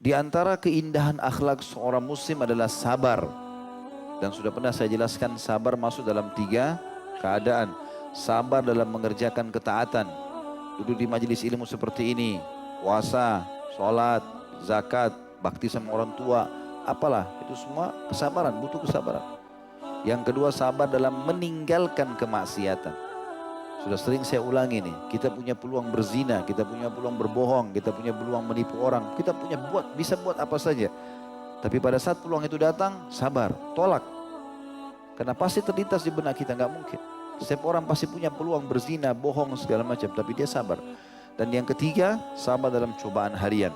Di antara keindahan akhlak seorang muslim adalah sabar. Dan sudah pernah saya jelaskan sabar masuk dalam 3 keadaan. Sabar dalam mengerjakan ketaatan. Duduk di majelis ilmu seperti ini. Puasa, sholat, zakat, bakti sama orang tua. Apalah, itu semua kesabaran, butuh kesabaran. Yang kedua sabar dalam meninggalkan kemaksiatan. Sudah sering saya ulangi nih, kita punya peluang berzina, kita punya peluang berbohong, kita punya peluang menipu orang, kita punya bisa buat apa saja. Tapi pada saat peluang itu datang, sabar, tolak. Karena pasti terlintas di benak kita, nggak mungkin. Setiap orang pasti punya peluang berzina, bohong, segala macam, tapi dia sabar. Dan yang ketiga, sabar dalam cobaan harian.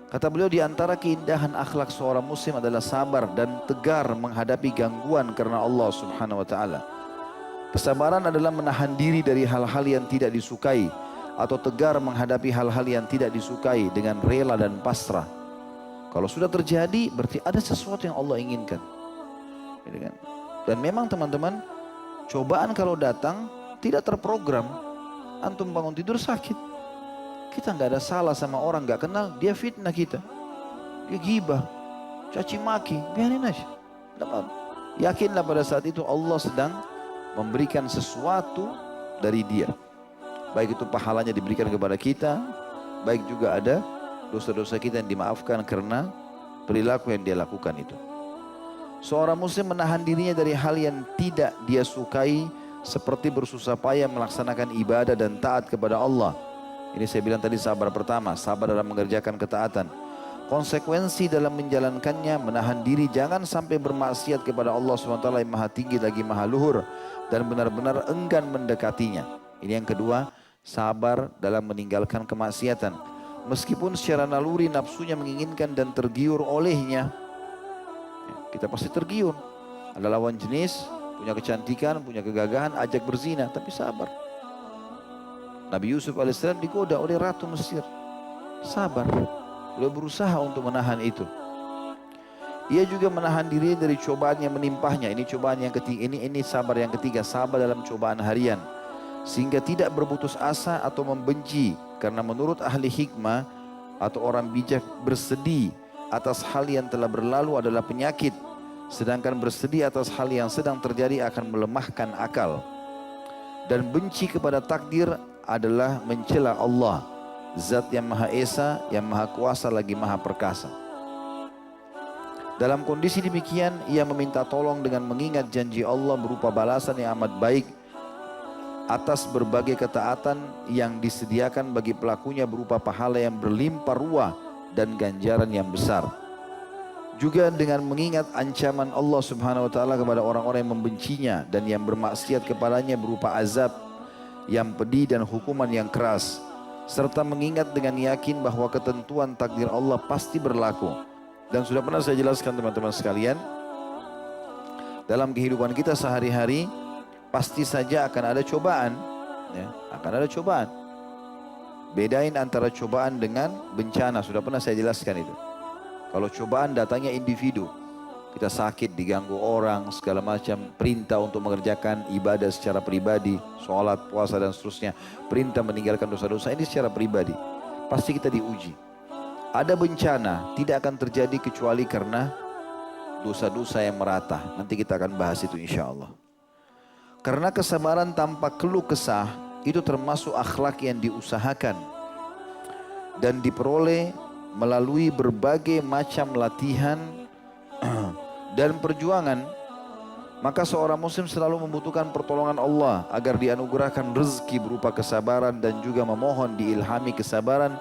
Kata beliau, di antara keindahan akhlak seorang muslim adalah sabar dan tegar menghadapi gangguan karena Allah Subhanahu wa taala. Kesabaran adalah menahan diri dari hal-hal yang tidak disukai atau tegar menghadapi hal-hal yang tidak disukai dengan rela dan pasrah. Kalau sudah terjadi berarti ada sesuatu yang Allah inginkan. Gitu kan? Dan memang teman-teman, cobaan kalau datang tidak terprogram. Antum bangun tidur sakit. Kita nggak ada salah sama orang nggak kenal, dia fitnah kita. Dia gibah, caci maki, biarin aja. Yakinlah pada saat itu Allah sedang memberikan sesuatu dari dia. Baik itu pahalanya diberikan kepada kita, baik juga ada dosa-dosa kita yang dimaafkan karena perilaku yang dia lakukan itu. Seorang muslim menahan dirinya dari hal yang tidak dia sukai, seperti bersusah payah melaksanakan ibadah dan taat kepada Allah. Ini saya bilang tadi sabar pertama, sabar dalam mengerjakan ketaatan. Konsekuensi dalam menjalankannya, menahan diri jangan sampai bermaksiat kepada Allah SWT yang maha tinggi lagi maha luhur, dan benar-benar enggan mendekatinya. Ini yang kedua, sabar dalam meninggalkan kemaksiatan. Meskipun secara naluri nafsunya menginginkan dan tergiur olehnya. Kita pasti tergiur. Ada lawan jenis, punya kecantikan, punya kegagahan, ajak berzina, tapi sabar. Nabi Yusuf alaihissalam digoda oleh Ratu Mesir. Sabar. Beliau berusaha untuk menahan itu. Ia juga menahan diri dari cobaan yang menimpahnya. Ini cobaan yang ketiga. Ini sabar yang ketiga. Sabar dalam cobaan harian. Sehingga tidak berputus asa atau membenci. Karena menurut ahli hikmah atau orang bijak, bersedih atas hal yang telah berlalu adalah penyakit. Sedangkan bersedih atas hal yang sedang terjadi akan melemahkan akal. Dan benci kepada takdir adalah mencela Allah. Zat yang Maha Esa, yang Maha Kuasa lagi Maha Perkasa. Dalam kondisi demikian, ia meminta tolong dengan mengingat janji Allah berupa balasan yang amat baik atas berbagai ketaatan yang disediakan bagi pelakunya berupa pahala yang berlimpah ruah dan ganjaran yang besar. Juga dengan mengingat ancaman Allah Subhanahu wa taala kepada orang-orang yang membencinya dan yang bermaksiat kepadanya berupa azab yang pedih dan hukuman yang keras. Serta mengingat dengan yakin bahwa ketentuan takdir Allah pasti berlaku. Dan sudah pernah saya jelaskan teman-teman sekalian, dalam kehidupan kita sehari-hari pasti saja akan ada cobaan, ya, akan ada cobaan. Bedain antara cobaan dengan bencana, sudah pernah saya jelaskan itu. Kalau cobaan datangnya individu, kita sakit, diganggu orang, segala macam, perintah untuk mengerjakan ibadah secara pribadi, sholat, puasa dan seterusnya, perintah meninggalkan dosa-dosa, ini secara pribadi. Pasti kita diuji. Ada bencana, tidak akan terjadi kecuali karena dosa-dosa yang merata. Nanti kita akan bahas itu insya Allah. Karena kesabaran tanpa keluh kesah, itu termasuk akhlak yang diusahakan dan diperoleh melalui berbagai macam latihan dan perjuangan. Maka seorang muslim selalu membutuhkan pertolongan Allah agar dianugerahkan rezeki berupa kesabaran dan juga memohon diilhami kesabaran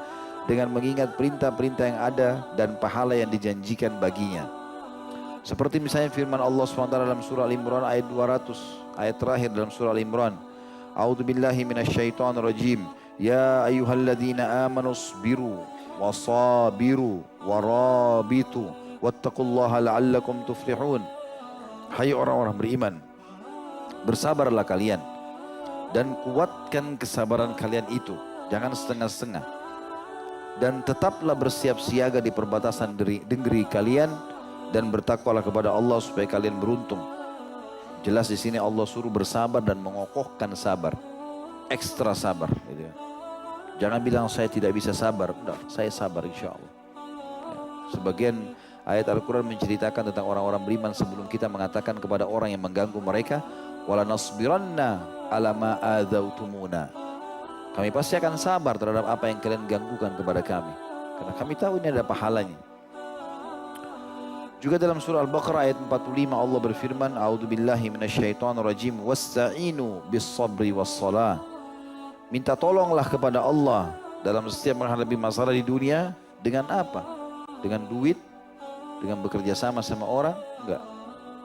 dengan mengingat perintah-perintah yang ada dan pahala yang dijanjikan baginya. Seperti misalnya firman Allah SWT dalam surah Al-Imran ayat 200, ayat terakhir dalam surah Al-Imran. A'udzubillahi minasyaitonirrajim. Ya ayyuhalladzina amanu sabiru wasabiru warabitu wattaqullaha la'allakum tuflihun. Hai orang-orang beriman, bersabarlah kalian dan kuatkan kesabaran kalian itu, jangan setengah-setengah. Dan tetaplah bersiap siaga di perbatasan negeri kalian dan bertakwalah kepada Allah supaya kalian beruntung. Jelas di sini Allah suruh bersabar dan mengokohkan sabar, ekstra sabar. Gitu ya. Jangan bilang saya tidak bisa sabar, enggak, saya sabar insya Allah. Sebagian ayat Al-Quran menceritakan tentang orang-orang beriman sebelum kita mengatakan kepada orang yang mengganggu mereka, wala nasbiranna ala ma adzautumuna. Kami pasti akan sabar terhadap apa yang kalian ganggukan kepada kami. Karena kami tahu ini ada pahalanya. Juga dalam surah Al-Baqarah ayat 45 Allah berfirman, a'udzubillahi minasyaitonirrajim, wasta'inu bis-sabri was-shalah. Minta tolonglah kepada Allah dalam setiap menghadapi masalah di dunia dengan apa? Dengan duit, dengan bekerja sama orang? Enggak.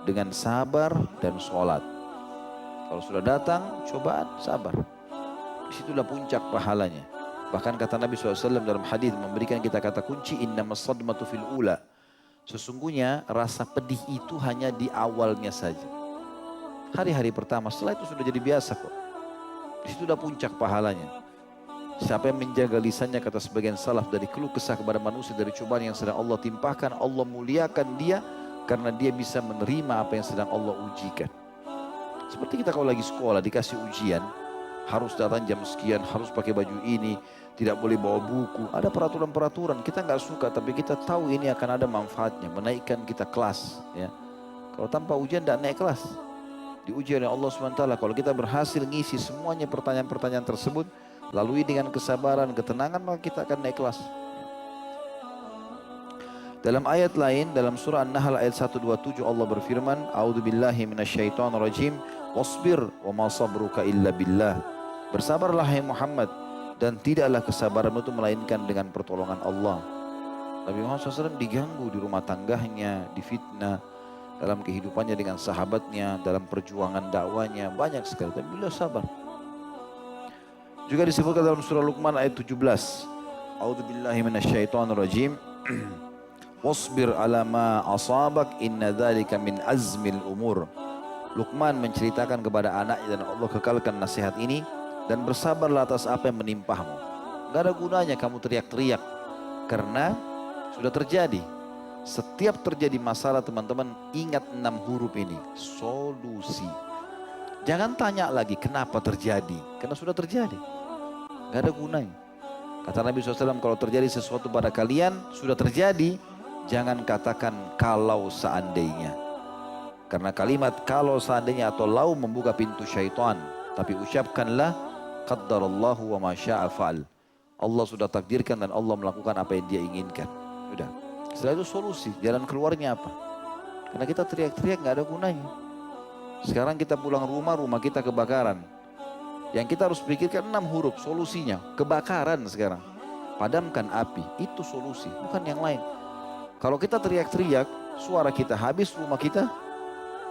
Dengan sabar dan sholat. Kalau sudah datang cobaan, sabar. Disitulah puncak pahalanya. Bahkan kata Nabi SAW dalam hadis memberikan kita kata kunci, innamas sadmatu fil ula. Sesungguhnya rasa pedih itu hanya di awalnya saja. Hari-hari pertama, setelah itu sudah jadi biasa kok. Disitulah puncak pahalanya. Siapa yang menjaga lisannya, kata sebagian salaf, dari keluh kesah kepada manusia, dari cobaan yang sedang Allah timpahkan, Allah muliakan dia karena dia bisa menerima apa yang sedang Allah ujikan. Seperti kita kalau lagi sekolah dikasih ujian, harus datang jam sekian, harus pakai baju ini, tidak boleh bawa buku. Ada peraturan-peraturan, kita nggak suka tapi kita tahu ini akan ada manfaatnya, menaikkan kita kelas. Ya. Kalau tanpa ujian tidak naik kelas. Diuji oleh Allah SWT, kalau kita berhasil ngisi semuanya pertanyaan-pertanyaan tersebut, lalui dengan kesabaran, ketenangan, maka kita akan naik kelas. Dalam ayat lain, dalam surah An-Nahl ayat 127 Allah berfirman, a'udzubillahi minasyaitonirrajim, wasbir wa ma sabruka illa billah. Bersabarlah hai Muhammad, dan tidaklah kesabaranmu itu melainkan dengan pertolongan Allah. Nabi Muhammad SAW diganggu di rumah tangganya, difitnah dalam kehidupannya dengan sahabatnya, dalam perjuangan dakwanya, banyak sekali. Tapi beliau sabar. Juga disebutkan dalam surah Luqman ayat 17. A'udzubillahi minasyaitonirrajim. Wasbir ala ma asabak inna dzalika min azmil umur. Luqman menceritakan kepada anaknya dan Allah kekalkan nasihat ini, dan bersabarlah atas apa yang menimpahmu. Gak ada gunanya kamu teriak-teriak karena sudah terjadi. Setiap terjadi masalah teman-teman, ingat 6 huruf ini, solusi. Jangan tanya lagi kenapa terjadi, karena sudah terjadi. Gak ada gunanya. Kata Nabi SAW, kalau terjadi sesuatu pada kalian, sudah terjadi, jangan katakan kalau seandainya. Karena kalimat kalau seandainya atau lau membuka pintu syaitan. Tapi ucapkanlah qaddarallahu wa ma syaa fa'al. Allah sudah takdirkan dan Allah melakukan apa yang dia inginkan. Sudah. Setelah itu solusi, jalan keluarnya apa? Karena kita teriak-teriak nggak ada gunanya. Sekarang kita pulang rumah, rumah kita kebakaran. Yang kita harus pikirkan 6 huruf solusinya. Kebakaran sekarang. Padamkan api, itu solusi, bukan yang lain. Kalau kita teriak-teriak, suara kita habis, rumah kita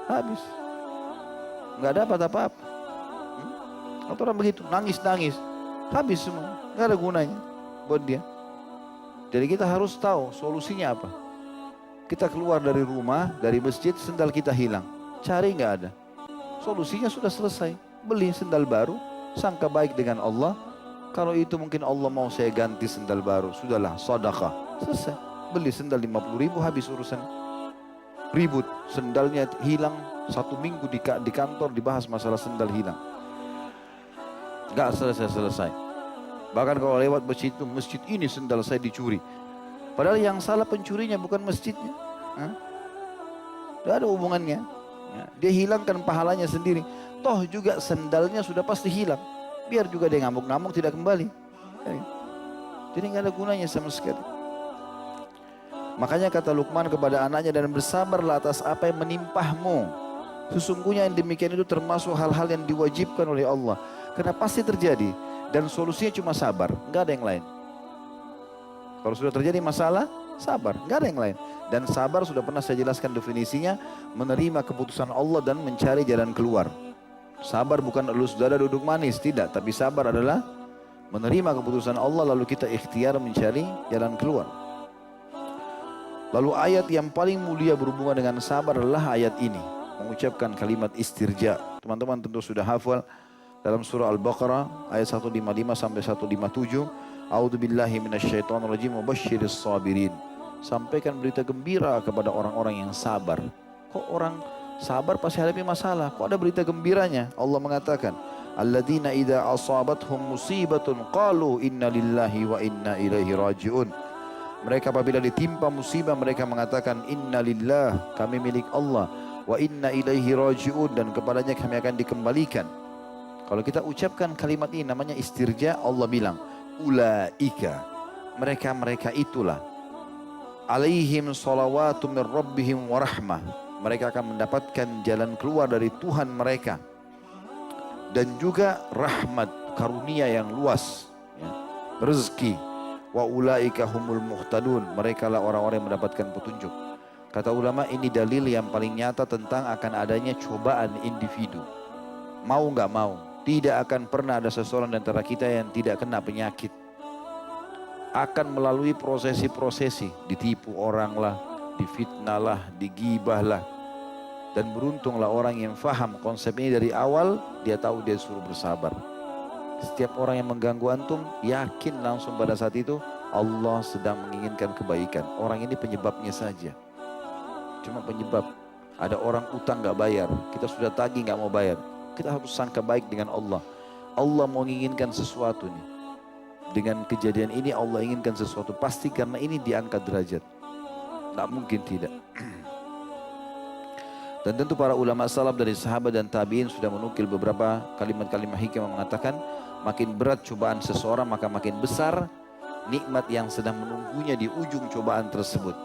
habis. Nggak dapat apa-apa. Atau orang begitu, nangis-nangis, habis semua, nggak ada gunanya buat dia. Jadi kita harus tahu solusinya apa. Kita keluar dari rumah, dari masjid, sendal kita hilang, cari nggak ada. Solusinya sudah selesai, beli sendal baru, sangka baik dengan Allah. Kalau itu mungkin Allah mau saya ganti sendal baru, sudahlah, sedekah, selesai. Beli sendal 50.000, habis urusan. Ribut, sendalnya hilang 1 minggu di kantor dibahas masalah sendal hilang. Gak selesai-selesai. Bahkan kalau lewat masjid itu, masjid ini sendal saya dicuri. Padahal yang salah pencurinya bukan masjidnya. Tidak ada hubungannya. Dia hilangkan pahalanya sendiri. Toh juga sendalnya sudah pasti hilang. Biar juga dia ngamuk-ngamuk tidak kembali. Jadi gak ada gunanya sama sekali. Makanya kata Luqman kepada anaknya, dan bersabarlah atas apa yang menimpahmu. Sesungguhnya yang demikian itu termasuk hal-hal yang diwajibkan oleh Allah. Karena pasti terjadi. Dan solusinya cuma sabar. Nggak ada yang lain. Kalau sudah terjadi masalah, sabar. Nggak ada yang lain. Dan sabar sudah pernah saya jelaskan definisinya. Menerima keputusan Allah dan mencari jalan keluar. Sabar bukan elus dada duduk manis. Tidak. Tapi sabar adalah menerima keputusan Allah lalu kita ikhtiar mencari jalan keluar. Lalu ayat yang paling mulia berhubungan dengan sabar adalah ayat ini. Mengucapkan kalimat istirja. Teman-teman tentu sudah hafal. Dalam surah Al-Baqarah ayat 155 sampai 157, a'udzubillahi minasyaitonirrajim wabashshiris sabirin. Sampaikan berita gembira kepada orang-orang yang sabar. Kok orang sabar pasti hadapi masalah? Kok ada berita gembiranya? Allah mengatakan, alladzina idza asabathum musibatun qalu inna lillahi wa inna ilaihi raji'un. Mereka apabila ditimpa musibah mereka mengatakan inna lillah, kami milik Allah, wa inna ilaihi raji'un, dan kepadanya kami akan dikembalikan. Kalau kita ucapkan kalimat ini namanya istirja. Allah bilang ulaika, mereka itulah, alaihim salawatu min rabbihim wa rahmah, mereka akan mendapatkan jalan keluar dari Tuhan mereka dan juga rahmat, karunia yang luas, ya, rezeki. Wa ulaika humul muhtadun, mereka lah orang-orang yang mendapatkan petunjuk. Kata ulama, ini dalil yang paling nyata tentang akan adanya cobaan individu. Mau nggak mau, tidak akan pernah ada seseorang di antara kita yang tidak kena penyakit. Akan melalui prosesi-prosesi, ditipu orang lah, difitnah lah, digibah lah. Dan beruntunglah orang yang faham konsep ini dari awal, dia tahu dia suruh bersabar. Setiap orang yang mengganggu antum, yakin langsung pada saat itu Allah sedang menginginkan kebaikan. Orang ini penyebabnya saja, cuma penyebab. Ada orang utang gak bayar, kita sudah tagih gak mau bayar, kita harus sangka baik dengan Allah. Allah mau menginginkan sesuatu nih. Dengan kejadian ini Allah inginkan sesuatu, pasti karena ini diangkat derajat, tak mungkin tidak. Dan tentu para ulama salaf dari sahabat dan tabi'in sudah menukil beberapa kalimat-kalimat hikmah mengatakan, makin berat cobaan seseorang maka makin besar nikmat yang sedang menunggunya di ujung cobaan tersebut.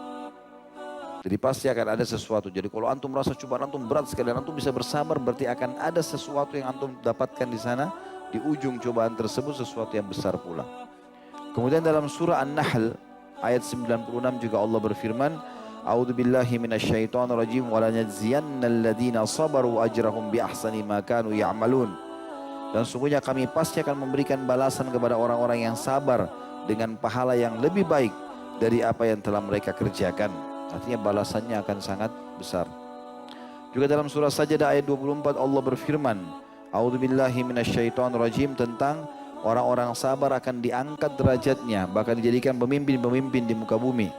Jadi pasti akan ada sesuatu. Jadi kalau antum merasa cobaan antum berat sekali dan antum bisa bersabar, berarti akan ada sesuatu yang antum dapatkan di sana, di ujung cobaan tersebut, sesuatu yang besar pula. Kemudian dalam surah An-Nahl ayat 96 juga Allah berfirman, A'udzu billahi minasyaitonir rajim wa lanajziyannal ladzina sabaru ajrahum bi ahsani ma kanu ya'malun. Dan sungguhnya kami pasti akan memberikan balasan kepada orang-orang yang sabar dengan pahala yang lebih baik dari apa yang telah mereka kerjakan. Artinya balasannya akan sangat besar. Juga dalam surah Sajdah ayat 24 Allah berfirman, A'udzubillahi minasyaitonirrajim, tentang orang-orang sabar akan diangkat derajatnya, bahkan dijadikan pemimpin-pemimpin di muka bumi.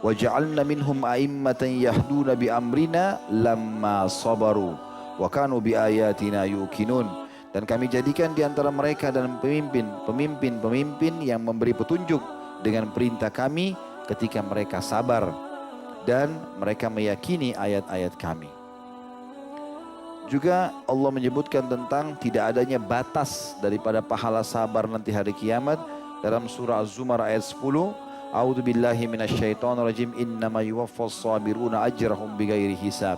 Wa ja'alna minhum a'immatan yahduna bi amrina lamma sabaru wa kanu bi ayatina yuqinun. Dan kami jadikan di antara mereka dan pemimpin yang memberi petunjuk dengan perintah kami ketika mereka sabar dan mereka meyakini ayat-ayat kami. Juga Allah menyebutkan tentang tidak adanya batas daripada pahala sabar nanti hari kiamat dalam surah Az-Zumar ayat 10. A'udzu billahi minasyaitonir rajim, innama yuwaffas sabiruna ajrahum bighairi hisab.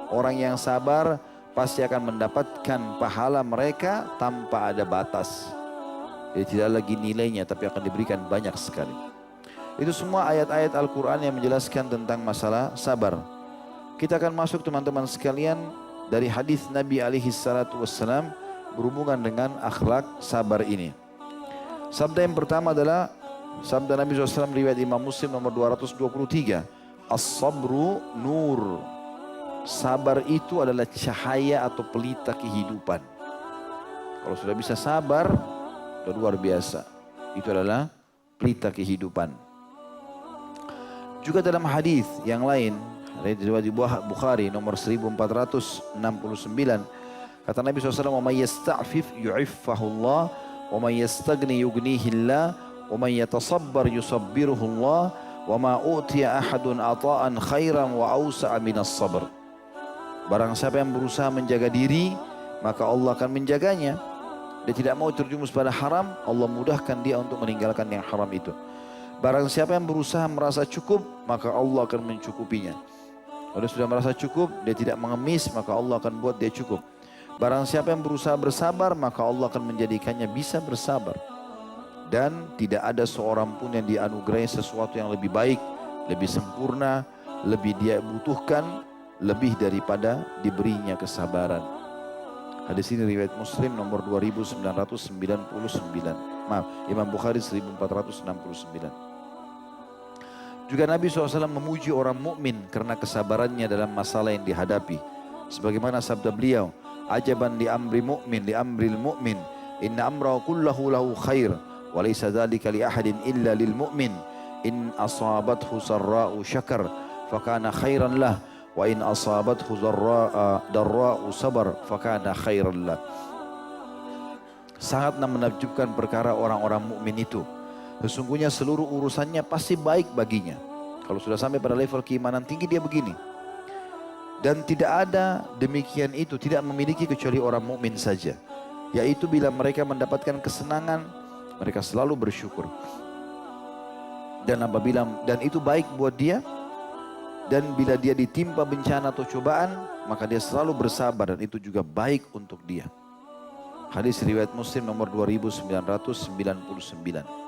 Orang yang sabar pasti akan mendapatkan pahala mereka tanpa ada batas. Jadi tidak lagi nilainya, tapi akan diberikan banyak sekali. Itu semua ayat-ayat Al-Quran yang menjelaskan tentang masalah sabar. Kita akan masuk teman-teman sekalian dari hadis Nabi SAW berhubungan dengan akhlak sabar ini. Sabda yang pertama adalah sabda Nabi SAW riwayat Imam Muslim nomor 223. As-sabru nur. Sabar itu adalah cahaya atau pelita kehidupan. Kalau sudah bisa sabar, sudah luar biasa. Itu adalah pelita kehidupan. Juga dalam hadis yang lain, riwayat Bukhari nomor 1469, kata Nabi SAW, "Wa may yasta'fif yu'iffahullah, wa may yastaghni yughnihillah, wa may yatasabbar yusabbiruhullah, wa ma utiya ahadun ata'an khairan wa awsa'a minas sabr." Barang siapa yang berusaha menjaga diri, maka Allah akan menjaganya. Dia tidak mau terjumus pada haram, Allah mudahkan dia untuk meninggalkan yang haram itu. Barang siapa yang berusaha merasa cukup, maka Allah akan mencukupinya. Kalau sudah merasa cukup, dia tidak mengemis, maka Allah akan buat dia cukup. Barang siapa yang berusaha bersabar, maka Allah akan menjadikannya bisa bersabar. Dan tidak ada seorang pun yang dianugerahi sesuatu yang lebih baik, lebih sempurna, lebih dia butuhkan, lebih daripada diberinya kesabaran. Hadis ini riwayat Muslim nomor 2999. Maaf, Imam Bukhari 1469. Juga Nabi SAW memuji orang mukmin karena kesabarannya dalam masalah yang dihadapi. Sebagaimana sabda beliau, "Ajaban li amri mu'min, li amril mu'min, inna amrahu kullahu lahu khair, wa laysa dzalika li ahadin illa lil mu'min. In asabathu sarra'u syakar, fakana khairan lah. Wa in asabathu darra'u sabar fakana khairan lah." Sangat menakjubkan perkara orang-orang mukmin itu. Sesungguhnya seluruh urusannya pasti baik baginya. Kalau sudah sampai pada level keimanan tinggi dia begini. Dan tidak ada demikian itu, tidak memiliki kecuali orang mukmin saja. Yaitu bila mereka mendapatkan kesenangan, mereka selalu bersyukur. Dan itu baik buat dia. Dan bila dia ditimpa bencana atau cobaan, maka dia selalu bersabar dan itu juga baik untuk dia. Hadis riwayat Muslim nomor 2999.